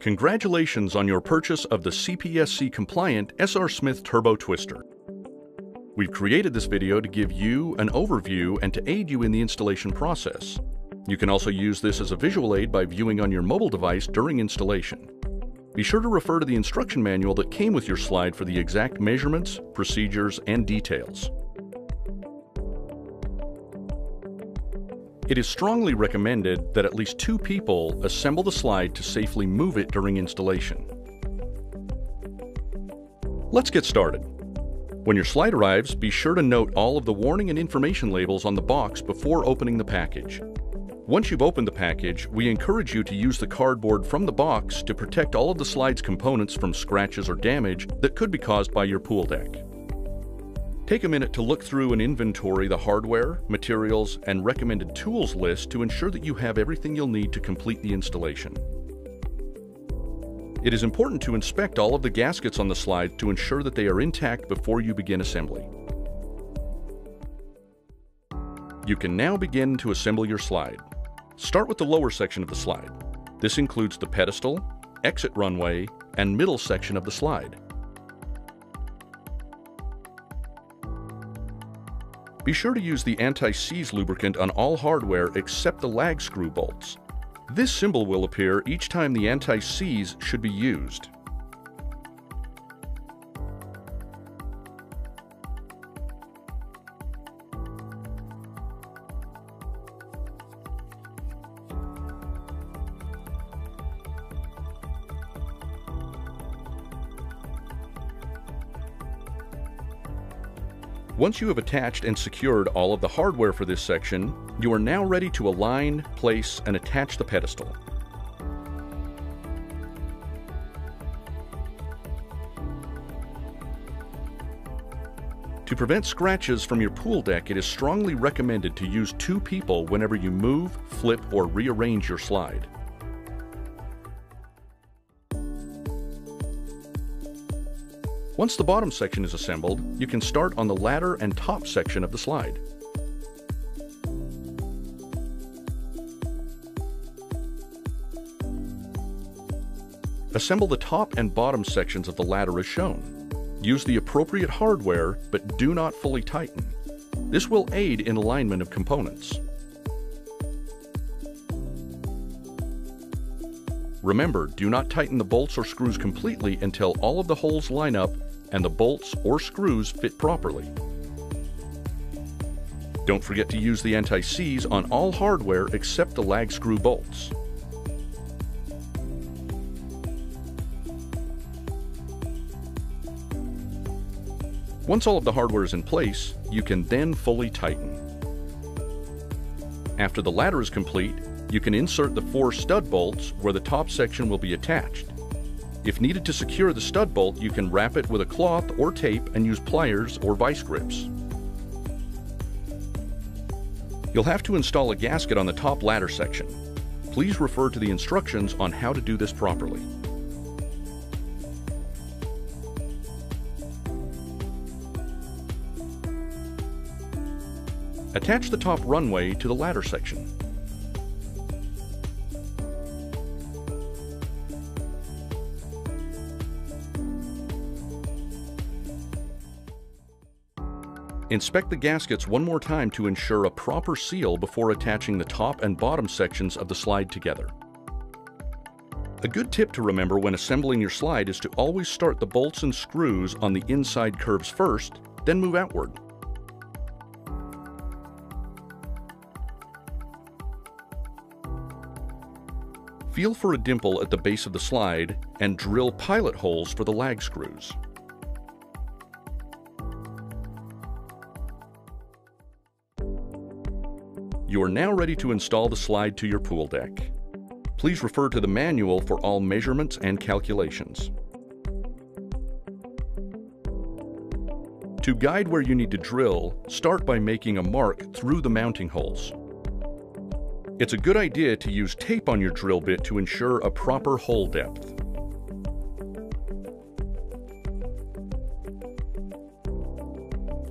Congratulations on your purchase of the CPSC-compliant SR Smith TurboTwister. We've created this video to give you an overview and to aid you in the installation process. You can also use this as a visual aid by viewing on your mobile device during installation. Be sure to refer to the instruction manual that came with your slide for the exact measurements, procedures, and details. It is strongly recommended that at least 2 people assemble the slide to safely move it during installation. Let's get started. When your slide arrives, be sure to note all of the warning and information labels on the box before opening the package. Once you've opened the package, we encourage you to use the cardboard from the box to protect all of the slide's components from scratches or damage that could be caused by your pool deck. Take a minute to look through and inventory the hardware, materials, and recommended tools list to ensure that you have everything you'll need to complete the installation. It is important to inspect all of the gaskets on the slide to ensure that they are intact before you begin assembly. You can now begin to assemble your slide. Start with the lower section of the slide. This includes the pedestal, exit runway, and middle section of the slide. Be sure to use the anti-seize lubricant on all hardware except the lag screw bolts. This symbol will appear each time the anti-seize should be used. Once you have attached and secured all of the hardware for this section, you are now ready to align, place, and attach the pedestal. To prevent scratches from your pool deck, it is strongly recommended to use 2 people whenever you move, flip, or rearrange your slide. Once the bottom section is assembled, you can start on the ladder and top section of the slide. Assemble the top and bottom sections of the ladder as shown. Use the appropriate hardware, but do not fully tighten. This will aid in alignment of components. Remember, do not tighten the bolts or screws completely until all of the holes line up and the bolts or screws fit properly. Don't forget to use the anti-seize on all hardware except the lag screw bolts. Once all of the hardware is in place, you can then fully tighten. After the ladder is complete, you can insert the 4 stud bolts where the top section will be attached. If needed to secure the stud bolt, you can wrap it with a cloth or tape and use pliers or vice grips. You'll have to install a gasket on the top ladder section. Please refer to the instructions on how to do this properly. Attach the top runway to the ladder section. Inspect the gaskets one more time to ensure a proper seal before attaching the top and bottom sections of the slide together. A good tip to remember when assembling your slide is to always start the bolts and screws on the inside curves first, then move outward. Feel for a dimple at the base of the slide and drill pilot holes for the lag screws. You are now ready to install the slide to your pool deck. Please refer to the manual for all measurements and calculations. To guide where you need to drill, start by making a mark through the mounting holes. It's a good idea to use tape on your drill bit to ensure a proper hole depth.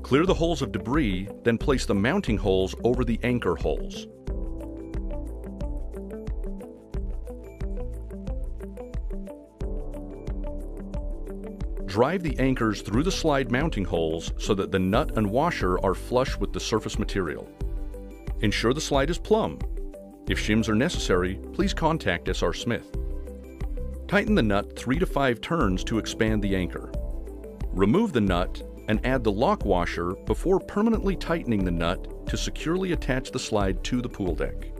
Clear the holes of debris, then place the mounting holes over the anchor holes. Drive the anchors through the slide mounting holes so that the nut and washer are flush with the surface material. Ensure the slide is plumb. If shims are necessary, please contact SR Smith. Tighten the nut 3 to 5 turns to expand the anchor. Remove the nut and add the lock washer before permanently tightening the nut to securely attach the slide to the pool deck.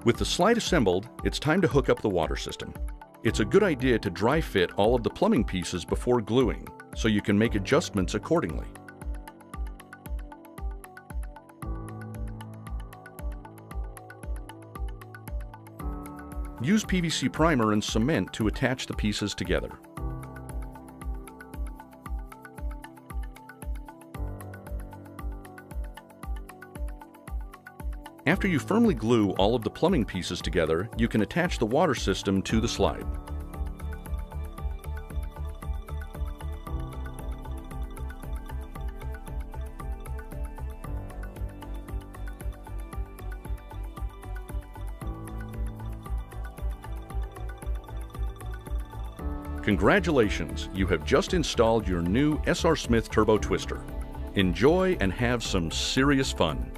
With the slide assembled, it's time to hook up the water system. It's a good idea to dry fit all of the plumbing pieces before gluing, so you can make adjustments accordingly. Use PVC primer and cement to attach the pieces together. After you firmly glue all of the plumbing pieces together, you can attach the water system to the slide. Congratulations, you have just installed your new SR Smith TurboTwister. Enjoy and have some serious fun.